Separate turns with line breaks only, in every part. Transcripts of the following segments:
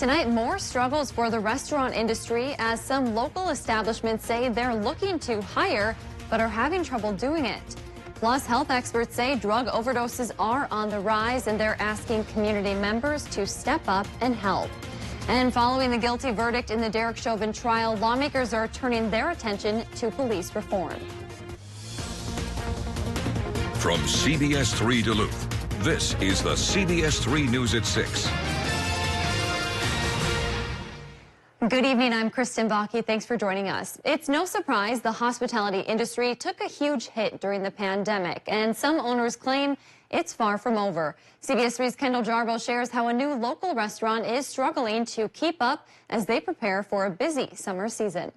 Tonight, more struggles for the restaurant industry as some local establishments say they're looking to hire but are having trouble doing it. Plus, health experts say drug overdoses are on the rise and they're asking community members to step up and help. And following the guilty verdict in the Derek Chauvin trial, lawmakers are turning their attention to police reform.
From CBS3 Duluth, this is the CBS3 News at 6.
Good evening, I'm Kristen Bakke. Thanks for joining us. It's no surprise the hospitality industry took a huge hit during the pandemic, and some owners claim it's far from over. CBS3's Kendall Jarbo shares how a new local restaurant is struggling to keep up as they prepare for a busy summer season.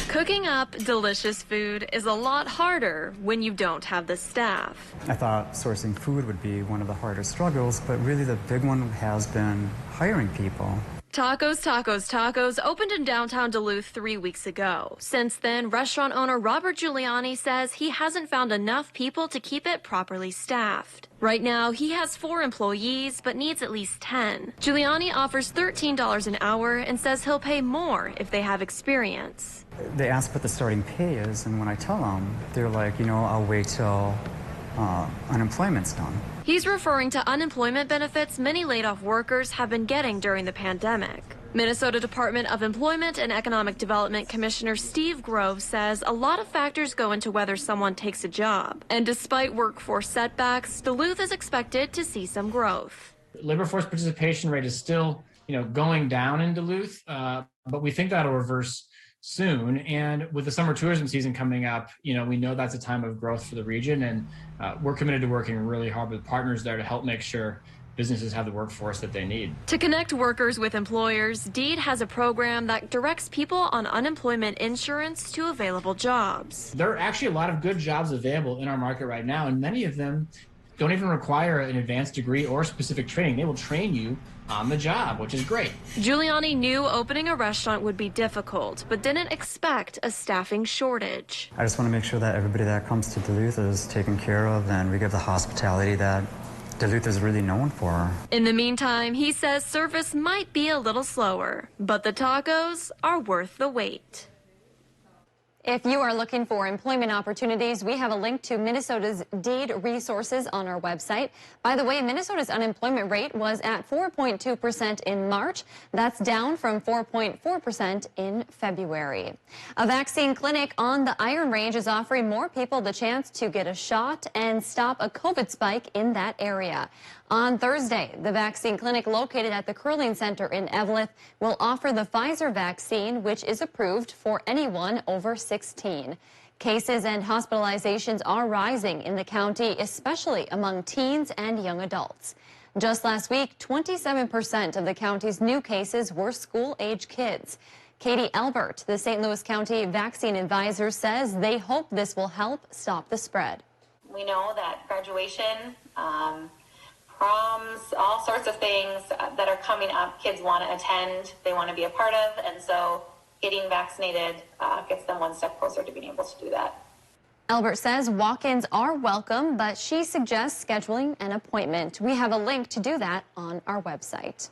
Cooking up delicious food is a lot harder when you don't have the staff.
I thought sourcing food would be one of the harder struggles, but really the big one has been hiring people.
Tacos, Tacos, Tacos opened in downtown Duluth 3 weeks ago. Since then, restaurant owner Robert Giuliani says he hasn't found enough people to keep it properly staffed. Right now, he has 4 employees, but needs at least 10. Giuliani offers $13 an hour and says he'll pay more if they have experience.
They ask what the starting pay is, and when I tell them, they're like, I'll wait till unemployment's done.
He's referring to unemployment benefits many laid-off workers have been getting during the pandemic. Minnesota Department of Employment and Economic Development Commissioner Steve Grove says a lot of factors go into whether someone takes a job. And despite workforce setbacks, Duluth is expected to see some growth.
Labor force participation rate is still, going down in Duluth, but we think that'll reverse soon. And with the summer tourism season coming up, we know that's a time of growth for the region, and we're committed to working really hard with partners there to help make sure businesses have the workforce that they need.
To connect workers with employers, DEED has a program that directs people on unemployment insurance to available jobs.
There are actually a lot of good jobs available in our market right now, and many of them don't even require an advanced degree or specific training. They will train you on the job, which is great.
Giuliani knew opening a restaurant would be difficult, but didn't expect a staffing shortage.
I just want to make sure that everybody that comes to Duluth is taken care of, and we give the hospitality that Duluth is really known for.
In the meantime, he says service might be a little slower, but the tacos are worth the wait.
If you are looking for employment opportunities, we have a link to Minnesota's DEED resources on our website. By the way, Minnesota's unemployment rate was at 4.2% in March. That's down from 4.4% in February. A vaccine clinic on the Iron Range is offering more people the chance to get a shot and stop a COVID spike in that area. On Thursday, the vaccine clinic located at the Curling Center in Evelyn will offer the Pfizer vaccine, which is approved for anyone over 16. Cases and hospitalizations are rising in the county, especially among teens and young adults. Just last week, 27% of the county's new cases were school-age kids. Katie Elbert, the St. Louis County Vaccine Advisor, says they hope this will help stop the spread.
We know that graduation, proms, all sorts of things that are coming up, kids want to attend, they want to be a part of, and so getting vaccinated gets them one step closer to being able to do that.
Albert says walk-ins are welcome, but she suggests scheduling an appointment. We have a link to do that on our website.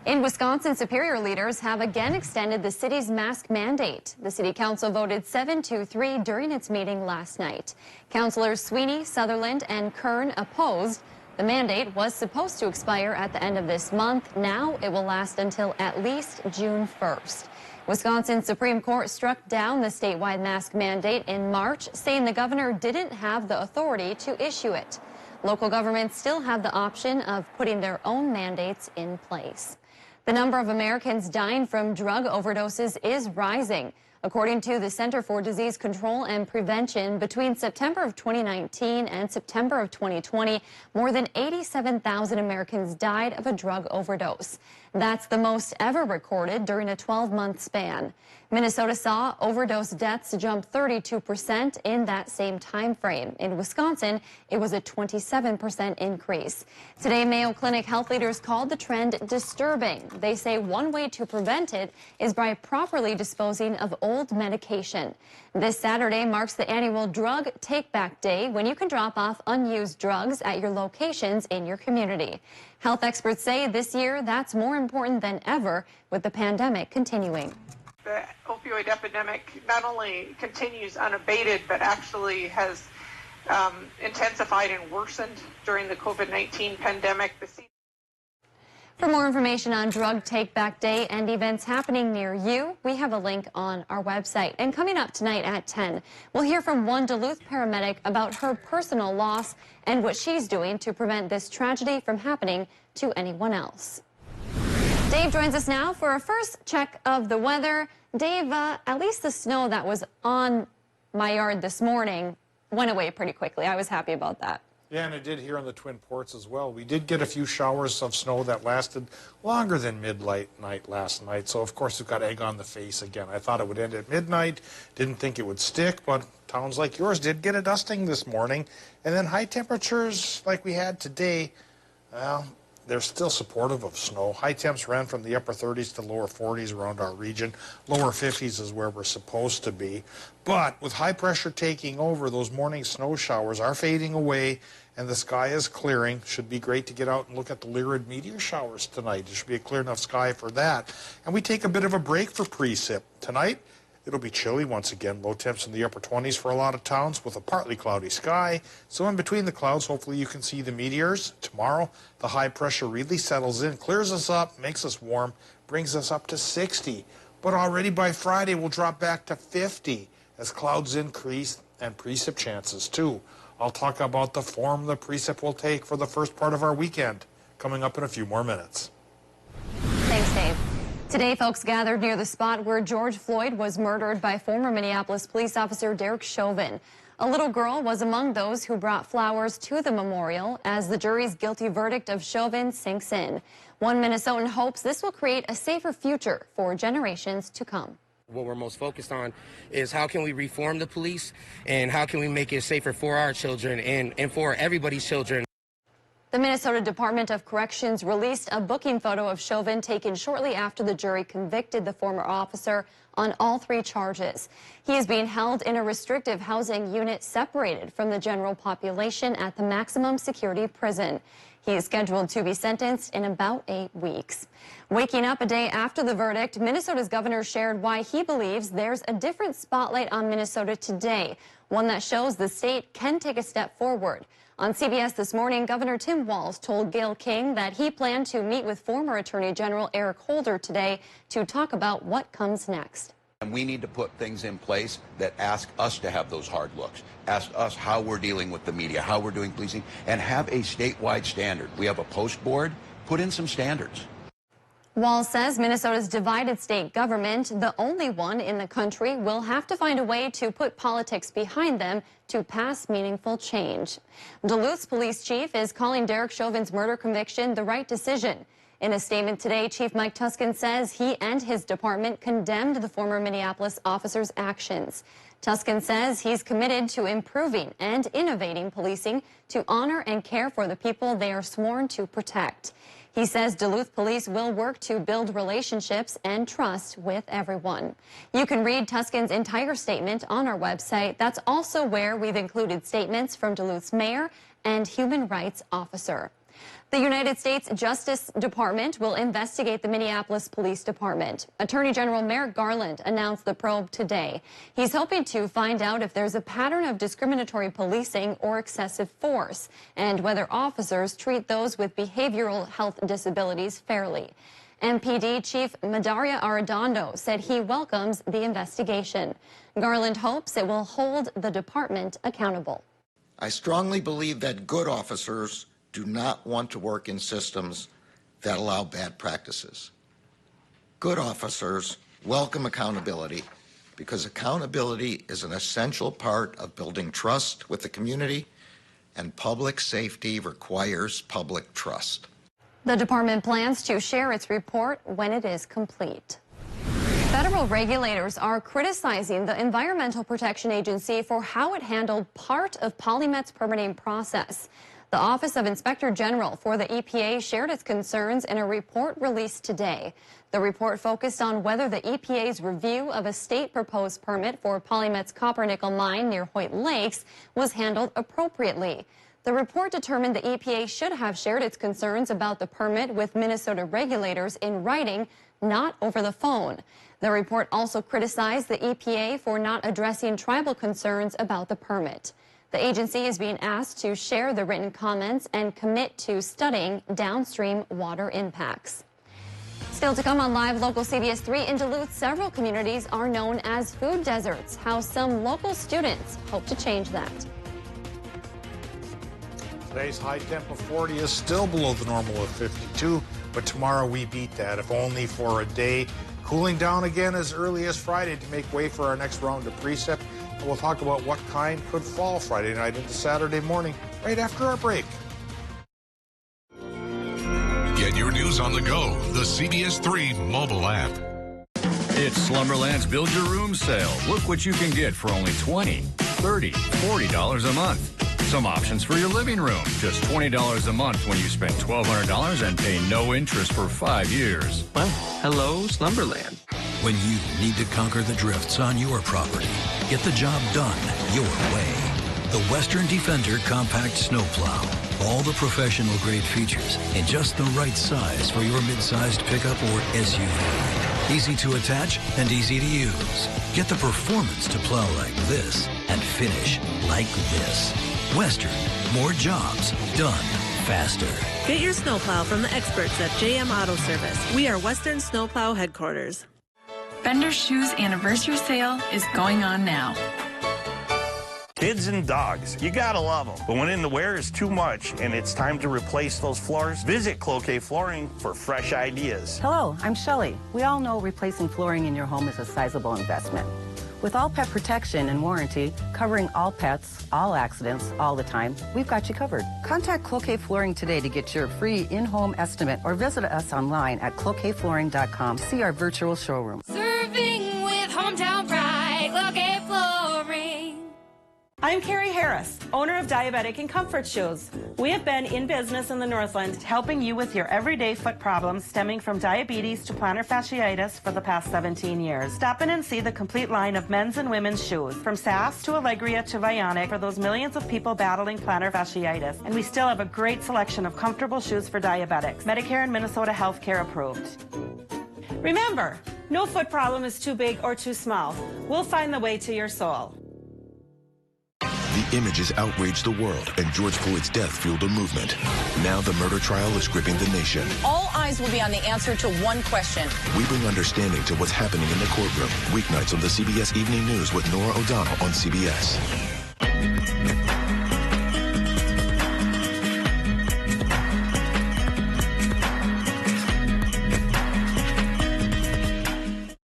In Wisconsin, Superior leaders have again extended the city's mask mandate. The city council voted 7-3 during its meeting last night. Councilors Sweeney, Sutherland, and Kern opposed. The mandate was supposed to expire at the end of this month. Now it will last until at least June 1st. Wisconsin Supreme Court struck down the statewide mask mandate in March, saying the governor didn't have the authority to issue it. Local governments still have the option of putting their own mandates in place. The number of Americans dying from drug overdoses is rising. According to the Center for Disease Control and Prevention, between September of 2019 and September of 2020, more than 87,000 Americans died of a drug overdose. That's the most ever recorded during a 12-month span. Minnesota saw overdose deaths jump 32% in that same time frame. In Wisconsin, it was a 27% increase. Today, Mayo Clinic health leaders called the trend disturbing. They say one way to prevent it is by properly disposing of old medication. This Saturday marks the annual Drug Take Back Day, when you can drop off unused drugs at your locations in your community. Health experts say this year that's more important than ever with the pandemic continuing.
The opioid epidemic not only continues unabated, but actually has intensified and worsened during the COVID-19 pandemic.
For more information on Drug Take Back Day and events happening near you, we have a link on our website. And coming up tonight at 10, we'll hear from one Duluth paramedic about her personal loss and what she's doing to prevent this tragedy from happening to anyone else. Dave joins us now for a first check of the weather. Dave, at least the snow that was on my yard this morning went away pretty quickly. I was happy about that.
Yeah, and it did here on the Twin Ports as well. We did get a few showers of snow that lasted longer than midnight last night. So, of course, we've got egg on the face again. I thought it would end at midnight. Didn't think it would stick, but towns like yours did get a dusting this morning. And then high temperatures like we had today, well, they're still supportive of snow. High temps ran from the upper 30s to lower 40s around our region. Lower 50s is where we're supposed to be. But with high pressure taking over, those morning snow showers are fading away and the sky is clearing. Should be great to get out and look at the Lyrid meteor showers tonight. There should be a clear enough sky for that. And we take a bit of a break for precip. Tonight, it'll be chilly once again. Low temps in the upper 20s for a lot of towns with a partly cloudy sky. So in between the clouds, hopefully you can see the meteors. Tomorrow, the high pressure really settles in, clears us up, makes us warm, brings us up to 60. But already by Friday, we'll drop back to 50 as clouds increase and precip chances too. I'll talk about the form the precip will take for the first part of our weekend, coming up in a few more minutes.
Thanks, Dave. Today, folks gathered near the spot where George Floyd was murdered by former Minneapolis police officer Derek Chauvin. A little girl was among those who brought flowers to the memorial as the jury's guilty verdict of Chauvin sinks in. One Minnesotan hopes this will create a safer future for generations to come.
What we're most focused on is how can we reform the police and how can we make it safer for our children and for everybody's children.
The Minnesota Department of Corrections released a booking photo of Chauvin taken shortly after the jury convicted the former officer on all 3 charges. He is being held in a restrictive housing unit separated from the general population at the maximum security prison. He is scheduled to be sentenced in about 8 weeks. Waking up a day after the verdict, Minnesota's governor shared why he believes there's a different spotlight on Minnesota today, one that shows the state can take a step forward. On CBS this morning, Governor Tim Walz told Gayle King that he planned to meet with former Attorney General Eric Holder today to talk about what comes next.
And we need to put things in place that ask us to have those hard looks, ask us how we're dealing with the media, how we're doing policing, and have a statewide standard. We have a post board, put in some standards.
Walz says Minnesota's divided state government, the only one in the country, will have to find a way to put politics behind them to pass meaningful change. Duluth's police chief is calling Derek Chauvin's murder conviction the right decision. In a statement today, Chief Mike Tuscan says he and his department condemned the former Minneapolis officer's actions. Tuscan says he's committed to improving and innovating policing to honor and care for the people they are sworn to protect. He says Duluth police will work to build relationships and trust with everyone. You can read Tuscan's entire statement on our website. That's also where we've included statements from Duluth's mayor and human rights officer. The United States Justice Department will investigate the Minneapolis Police Department. Attorney General Merrick Garland announced the probe today. He's hoping to find out if there's a pattern of discriminatory policing or excessive force, and whether officers treat those with behavioral health disabilities fairly. MPD Chief Madaria Arredondo said he welcomes the investigation. Garland hopes it will hold the department accountable.
I strongly believe that good officers do not want to work in systems that allow bad practices. Good officers welcome accountability because accountability is an essential part of building trust with the community, and public safety requires public trust.
The department plans to share its report when it is complete. Federal regulators are criticizing the Environmental Protection Agency for how it handled part of PolyMet's permitting process. The Office of Inspector General for the EPA shared its concerns in a report released today. The report focused on whether the EPA's review of a state proposed permit for Polymet's copper-nickel mine near Hoyt Lakes was handled appropriately. The report determined the EPA should have shared its concerns about the permit with Minnesota regulators in writing, not over the phone. The report also criticized the EPA for not addressing tribal concerns about the permit. The agency is being asked to share the written comments and commit to studying downstream water impacts. Still to come on Live Local CBS 3 in Duluth, several communities are known as food deserts. How some local students hope to change that.
Today's high temp of 40 is still below the normal of 52, but tomorrow we beat that, if only for a day. Cooling down again as early as Friday to make way for our next round of precip. And we'll talk about what kind could fall Friday night into Saturday morning right after our break.
Get your news on the go, the CBS 3 mobile app.
It's Slumberland's Build Your Room sale. Look what you can get for only $20, $30, $40 a month. Some options for your living room. Just $20 a month when you spend $1,200 and pay no interest for 5 years.
Well, hello, Slumberland.
When you need to conquer the drifts on your property, get the job done your way. The Western Defender Compact Snowplow. All the professional-grade features in just the right size for your mid-sized pickup or SUV. Easy to attach and easy to use. Get the performance to plow like this and finish like this. Western, more jobs done faster.
Get your snowplow from the experts at JM Auto Service. We are Western Snowplow headquarters.
Bender's Shoes anniversary sale is going on now.
Kids and dogs, you gotta love them. But when in the wear is too much and it's time to replace those floors, visit Cloquet Flooring for fresh ideas.
Hello, I'm Shelley. We all know replacing flooring in your home is a sizable investment. With all pet protection and warranty, covering all pets, all accidents, all the time, we've got you covered. Contact Cloquet Flooring today to get your free in-home estimate or visit us online at cloquetflooring.com. See our virtual showroom.
Serving with hometown pride, Cloquet Flooring.
I'm Carrie Harris, owner of Diabetic and Comfort Shoes. We have been in business in the Northland, helping you with your everyday foot problems stemming from diabetes to plantar fasciitis for the past 17 years. Stop in and see the complete line of men's and women's shoes, from SAS to Allegria to Vionic, for those millions of people battling plantar fasciitis. And we still have a great selection of comfortable shoes for diabetics, Medicare and Minnesota healthcare approved. Remember, no foot problem is too big or too small. We'll find the way to your soul.
The images outraged the world, and George Floyd's death fueled a movement. Now the murder trial is gripping the nation.
All eyes will be on the answer to one question.
We bring understanding to what's happening in the courtroom. Weeknights on the CBS Evening News with Nora O'Donnell on CBS.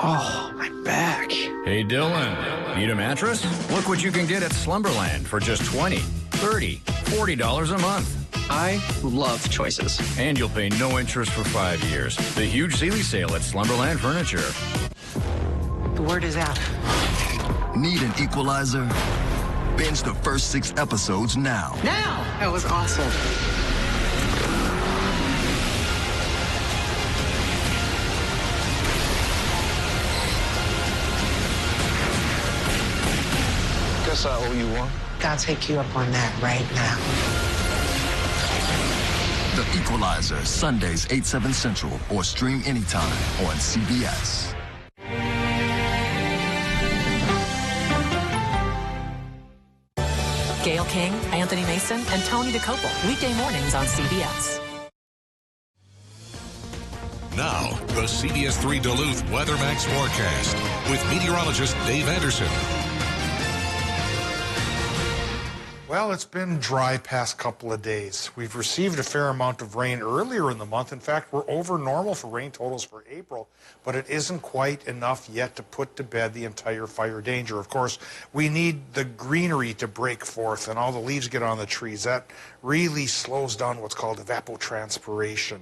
Oh, my back. Hey, Dylan. Need a mattress? Look what you can get at Slumberland for just $20, $30, $40 a month.
I love choices.
And you'll pay no interest for 5 years. The huge Sealy sale at Slumberland Furniture.
The word is out.
Need an equalizer? Binge the first 6 episodes now.
Now! That was awesome.
Guess I owe you one.
I'll take you up on that right now.
The Equalizer, Sundays 8, 7 Central, or stream anytime on CBS.
Gail King, Anthony Mason, and Tony DeCopel, weekday mornings on CBS.
Now, the CBS 3 Duluth WeatherMax forecast with meteorologist Dave Anderson.
Well, it's been dry past couple of days. We've received a fair amount of rain earlier in the month. In fact, we're over normal for rain totals for April, but it isn't quite enough yet to put to bed the entire fire danger. Of course, we need the greenery to break forth and all the leaves get on the trees. That really slows down what's called evapotranspiration.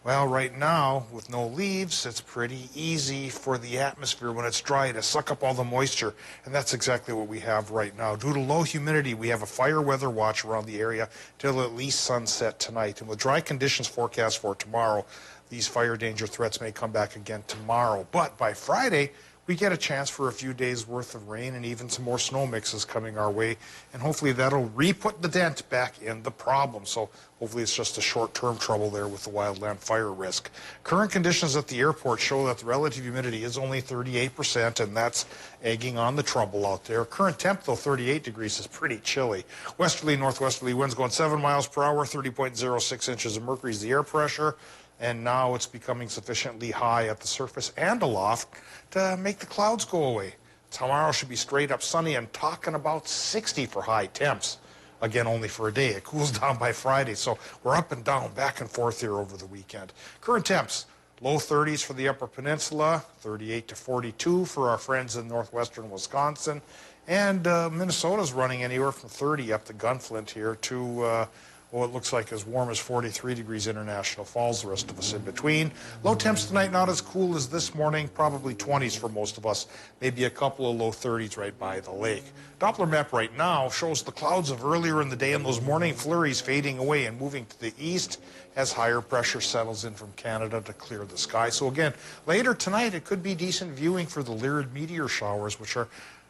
Well, right now, with no leaves, it's pretty easy for the atmosphere when it's dry to suck up all the moisture, and that's exactly what we have right now. Due to low humidity, we have a fire weather watch around the area till at least sunset tonight. And with dry conditions forecast for tomorrow, these fire danger threats may come back again tomorrow. But by Friday, we get a chance for a few days worth of rain and even some more snow mixes coming our way, and hopefully that'll re-put the dent back in the problem. So hopefully it's just a short-term trouble there with the wildland fire risk. Current conditions at the airport show that the relative humidity is only 38%, and that's egging on the trouble out there. Current temp, though, 38 degrees, is pretty chilly. Westerly, northwesterly winds going 7 miles per hour, 30.06 inches of mercury is the air pressure. And now it's becoming sufficiently high at the surface and aloft to make the clouds go away. Tomorrow should be straight up sunny and talking about 60 for high temps. Again, only for a day. It cools down by Friday, so we're up and down, back and forth here over the weekend. Current temps, low 30s for the Upper Peninsula, 38 to 42 for our friends in northwestern Wisconsin. And Minnesota's running anywhere from 30 up to Gunflint here to well, it looks like as warm as 43 degrees International Falls, the rest of us in between. Low temps tonight, not as cool as this morning, probably 20s for most of us, maybe a couple of low 30s right by the lake. Doppler map right now shows the clouds of earlier in the day and those morning flurries fading away and moving to the east as higher pressure settles in from Canada to clear the sky. So again, later tonight it could be decent viewing for the Lyrid meteor showers, which are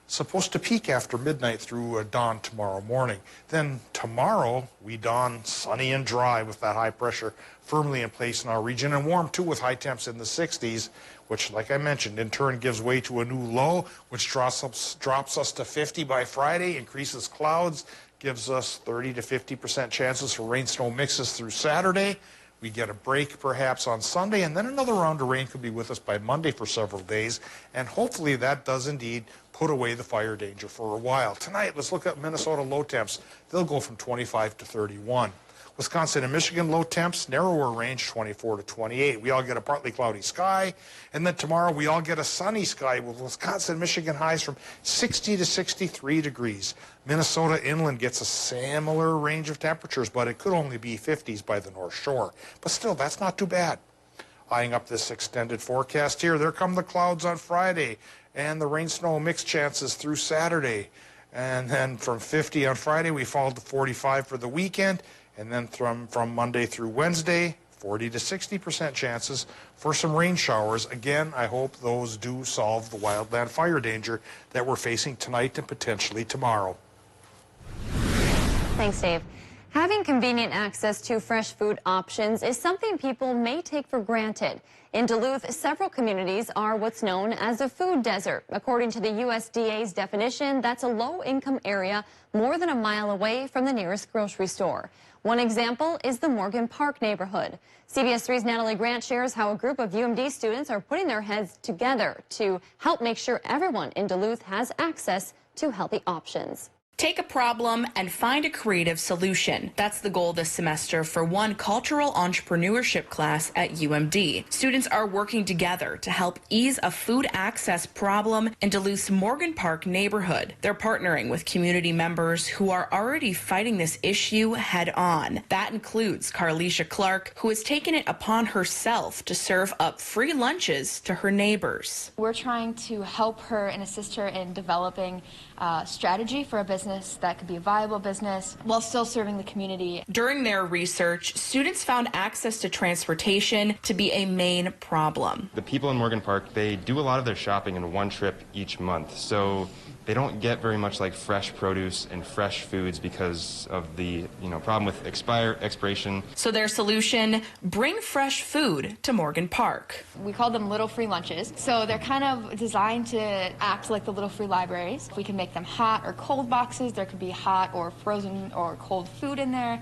supposed to peak after midnight through dawn tomorrow morning. Then tomorrow, we dawn sunny and dry with that high pressure firmly in place in our region, and warm too with high temps in the 60s, which, like I mentioned, in turn gives way to a new low, which drops us to 50 by Friday, increases clouds, gives us 30 to 50% chances for rain snow mixes through Saturday. We get a break perhaps on Sunday, and then another round of rain could be with us by Monday for several days, and hopefully that does indeed put away the fire danger for a while. Tonight, let's look at Minnesota low temps. They'll go from 25 to 31. Wisconsin and Michigan low temps, narrower range, 24 to 28. We all get a partly cloudy sky, and then tomorrow we all get a sunny sky with Wisconsin and Michigan highs from 60 to 63 degrees. Minnesota inland gets a similar range of temperatures, but it could only be 50s by the North Shore. But still, that's not too bad. Eyeing up this extended forecast here, there come the clouds on Friday and the rain-snow mix chances through Saturday. And then from 50 on Friday, we fall to 45 for the weekend. And then from Monday through Wednesday, 40 to 60% chances for some rain showers. Again, I hope those do solve the wildland fire danger that we're facing tonight and potentially tomorrow.
Thanks, Dave. Having convenient access to fresh food options is something people may take for granted. In Duluth, several communities are what's known as a food desert. According to the USDA's definition, that's a low-income area more than a mile away from the nearest grocery store. One example is the Morgan Park neighborhood. CBS 3's Natalie Grant shares how a group of UMD students are putting their heads together to help make sure everyone in Duluth has access to healthy options.
Take a problem and find a creative solution. That's the goal this semester for one cultural entrepreneurship class at UMD. Students are working together to help ease a food access problem in Duluth's Morgan Park neighborhood. They're partnering with community members who are already fighting this issue head on. That includes Carlisha Clark, who has taken it upon herself to serve up free lunches to her neighbors.
We're trying to help her and assist her in developing strategy for a business that could be a viable business while still serving the community.
During their research, students found access to transportation to be a main problem.
The people in Morgan Park, they do a lot of their shopping in one trip each month, so they don't get very much like fresh produce and fresh foods because of the problem with expiration.
So their solution, bring fresh food to Morgan Park.
We call them little free lunches. So they're kind of designed to act like the little free libraries. We can make them hot or cold boxes. There could be hot or frozen or cold food in there.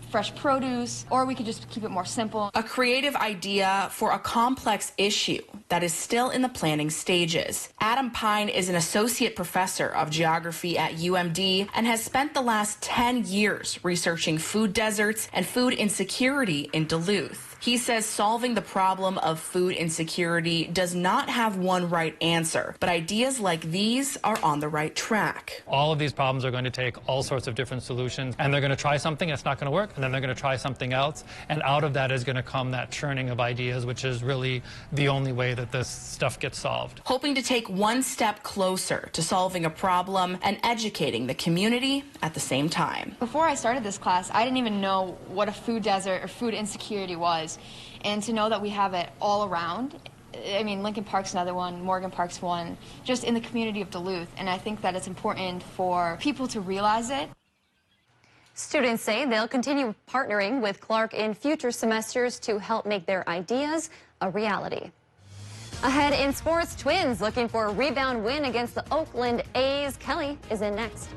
Fresh produce, or we could just keep it more simple.
A creative idea for a complex issue that is still in the planning stages. Adam Pine is an associate professor of geography at UMD and has spent the last 10 years researching food deserts and food insecurity in Duluth. He says solving the problem of food insecurity does not have one right answer, but ideas like these are on the right track.
All of these problems are going to take all sorts of different solutions, and they're going to try something, it's not going to work. and then they're going to try something else, and out of that is going to come that churning of ideas, which is really the only way that this stuff gets solved.
Hoping to take one step closer to solving a problem and educating the community at the same time.
Before I started this class, I didn't even know what a food desert or food insecurity was, and to know that we have it all around. I mean, Lincoln Park's another one, Morgan Park's one, just in the community of Duluth, and I think that it's important for people to realize it.
Students say they'll continue partnering with Clark in future semesters to help make their ideas a reality. Ahead in sports, Twins looking for a rebound win against the Oakland A's. Kelly is in next.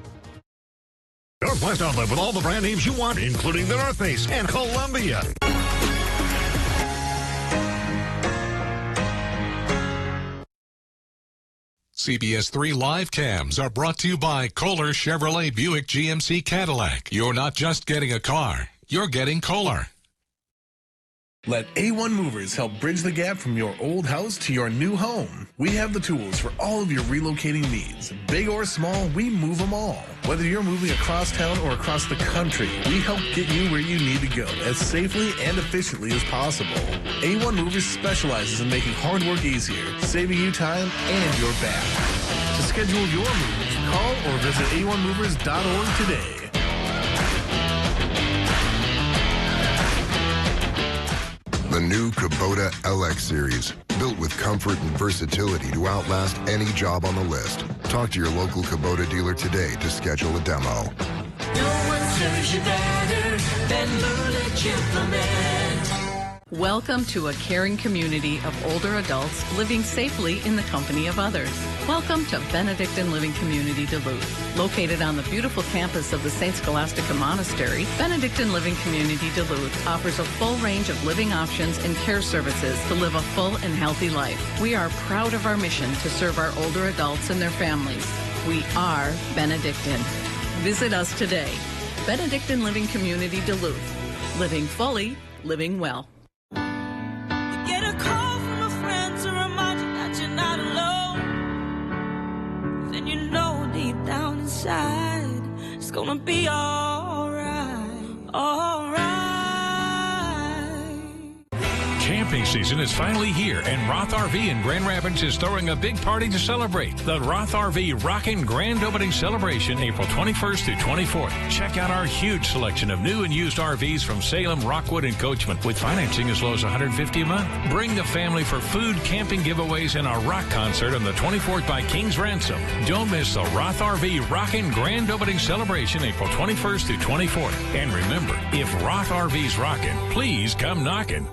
Northwest Outlet with all the brand names you want, including the North Face and Columbia. CBS3 live cams are brought to you by Kohler Chevrolet Buick GMC Cadillac. You're not just getting a car, you're getting Kohler.
Let A1 Movers help bridge the gap from your old house to your new home. We have the tools for all of your relocating needs. Big or small, we move them all. Whether you're moving across town or across the country, we help get you where you need to go as safely and efficiently as possible. A1 Movers specializes in making hard work easier, saving you time and your back. To schedule your moves, call or visit a1movers.org today.
The new Kubota LX Series, built with comfort and versatility to outlast any job on the list. Talk to your local Kubota dealer today to schedule a demo.
No one serves you better than Lulich Implement.
Welcome to a caring community of older adults living safely in the company of others. Welcome to Benedictine Living Community Duluth. Located on the beautiful campus of the St. Scholastica Monastery, Benedictine Living Community Duluth offers a full range of living options and care services to live a full and healthy life. We are proud of our mission to serve our older adults and their families. We are Benedictine. Visit us today. Benedictine Living Community Duluth. Living fully, living well.
Get a call from a friend to remind you that you're not alone. Then you know deep down inside it's gonna be alright, alright.
Camping season is finally here, and Roth RV in Grand Rapids is throwing a big party to celebrate. The Roth RV Rockin' Grand Opening Celebration, April 21st through 24th. Check out our huge selection of new and used RVs from Salem, Rockwood, and Coachman, with financing as low as $150 a month. Bring the family for food, camping giveaways, and a rock concert on the 24th by King's Ransom. Don't miss the Roth RV Rockin' Grand Opening Celebration, April 21st through 24th. And remember, if Roth RV's rockin', please come knockin'.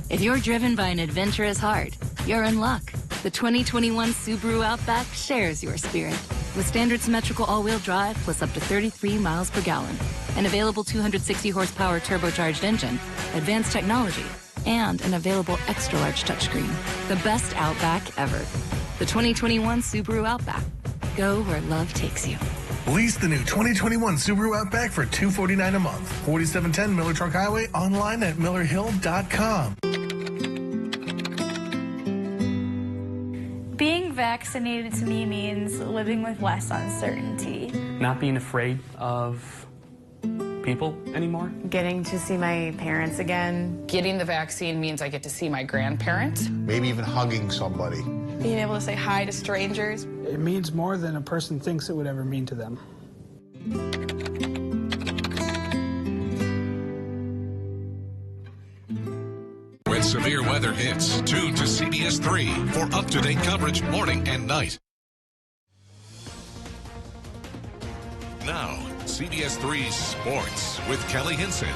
If you're driven by an adventurous heart, you're in luck. The 2021 Subaru Outback shares your spirit. With standard symmetrical all-wheel drive plus up to 33 miles per gallon, an available 260 horsepower turbocharged engine, advanced technology, and an available extra-large touchscreen. The best Outback ever. The 2021 Subaru Outback. Go where love takes you.
Lease the new 2021 Subaru Outback for $249 a month. 4710 Miller Truck Highway, online at millerhill.com.
Being vaccinated to me means living with less uncertainty.
Not being afraid of people anymore.
Getting to see my parents again.
Getting the vaccine means I get to see my grandparents.
Maybe even hugging somebody.
Being able to say hi to strangers.
It means more than a person thinks it would ever mean to them.
When severe weather hits, tune to CBS3 for up-to-date coverage morning and night. Now, CBS3 Sports with Kelly Hinson.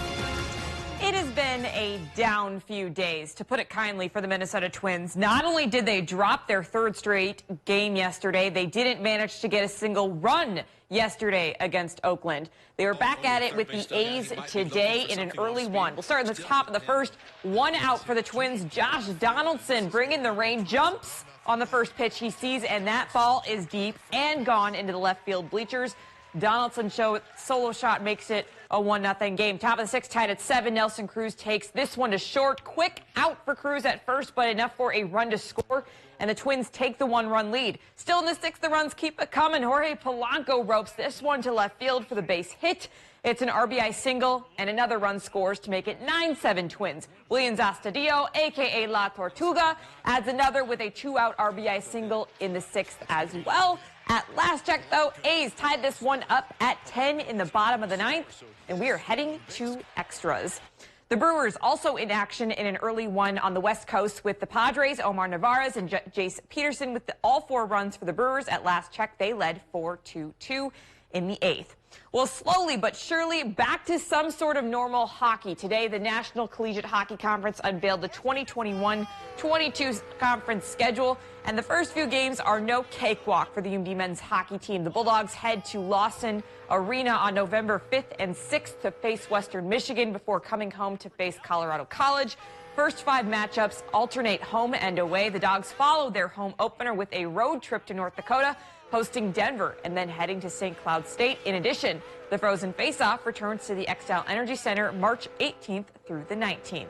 It has been a down few days, to put it kindly, for the Minnesota Twins. Not only did they drop their third straight game yesterday, they didn't manage to get a single run yesterday against Oakland. They were back at it with the A's today in an early one. We'll start at the top of the first. One out for the Twins. Josh Donaldson bringing the rain, jumps on the first pitch he sees, and that ball is deep and gone into the left field bleachers. Donaldson solo shot makes it a 1-0 game. Top of the sixth, tied at 7. Nelson Cruz takes this one to short. Quick out for Cruz at first, but enough for a run to score. And the Twins take the 1-run lead. Still in the sixth, the runs keep it coming. Jorge Polanco ropes this one to left field for the base hit. It's an RBI single and another run scores to make it 9-7 Twins. Williams Astudillo, a.k.a. La Tortuga, adds another with a 2-out RBI single in the 6th as well. At last check, though, A's tied this one up at 10 in the bottom of the 9th, and we are heading to extras. The Brewers also in action in an early one on the West Coast with the Padres, Omar Narvaez and Jace Peterson with all 4 runs for the Brewers. At last check, they led 4-2 in the 8th. Well, slowly but surely back to some sort of normal hockey. Today, the National Collegiate Hockey Conference unveiled the 2021-22 conference schedule, and the first few games are no cakewalk for the UMD men's hockey team. The Bulldogs head to Lawson Arena on November 5th and 6th to face Western Michigan before coming home to face Colorado College. First 5 matchups alternate home and away. The Dogs follow their home opener with a road trip to North Dakota, hosting Denver and then heading to St. Cloud State. In addition, the Frozen Face-Off returns to the Xcel Energy Center March 18th through the 19th.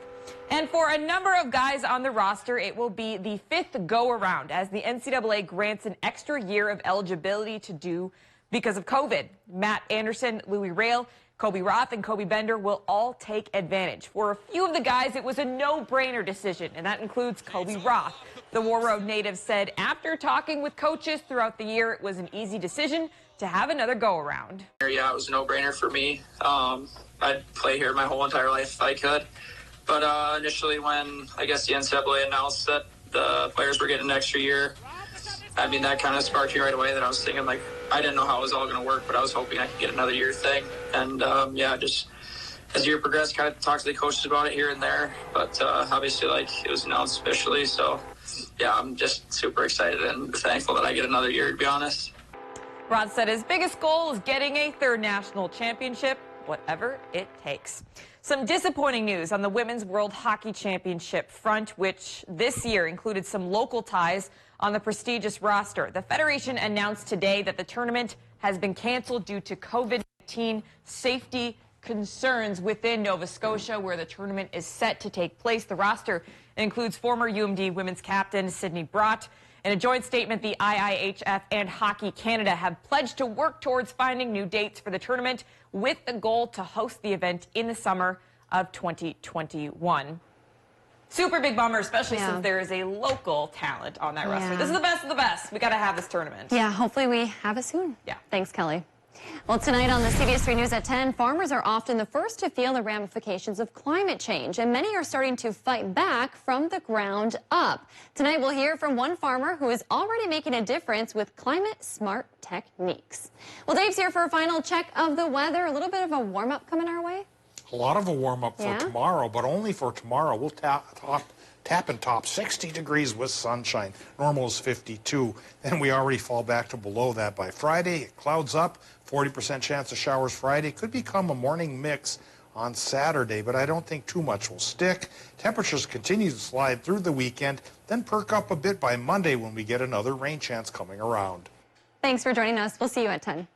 And for a number of guys on the roster, it will be the 5th go-around as the NCAA grants an extra year of eligibility to do because of COVID. Matt Anderson, Louis Rail, Kobe Roth, and Kobe Bender will all take advantage. For a few of the guys, it was a no-brainer decision, and that includes Kobe Roth. The War Road native said after talking with coaches throughout the year, it was an easy decision to have another go-around.
Yeah, it was a no-brainer for me. I'd play here my whole entire life if I could. But initially when, I guess, the NCAA announced that the players were getting an extra year, I mean, that kind of sparked me right away that I was thinking, like, I didn't know how it was all going to work, but I was hoping I could get another year thing. And, yeah, just as the year progressed, kind of talked to the coaches about it here and there. But obviously, like, it was announced officially. So, yeah, I'm just super excited and thankful that I get another year, to be honest.
Rod said his biggest goal is getting a 3rd national championship, whatever it takes. Some disappointing news on the Women's World Hockey Championship front, which this year included some local ties on the prestigious roster. The Federation announced today that the tournament has been canceled due to COVID-19 safety concerns within Nova Scotia, where the tournament is set to take place. The roster includes former UMD women's captain Sydney Brott. In a joint statement, the IIHF and Hockey Canada have pledged to work towards finding new dates for the tournament with the goal to host the event in the summer of 2021. Super big bummer, especially since there is a local talent on that roster. This is the best of the best. We got to have this tournament.
Yeah, hopefully we have it soon.
Yeah.
Thanks, Kelly. Well, tonight on the CBS3 News at 10, farmers are often the first to feel the ramifications of climate change, and many are starting to fight back from the ground up. Tonight, we'll hear from one farmer who is already making a difference with climate-smart techniques. Well, Dave's here for a final check of the weather. A little bit of a warm-up coming our way.
A lot of a warm-up for tomorrow, but only for tomorrow. We'll tap and top 60 degrees with sunshine. Normal is 52. Then we already fall back to below that by Friday. It clouds up, 40% chance of showers Friday. Could become a morning mix on Saturday, but I don't think too much will stick. Temperatures continue to slide through the weekend, then perk up a bit by Monday when we get another rain chance coming around.
Thanks for joining us. We'll see you at 10.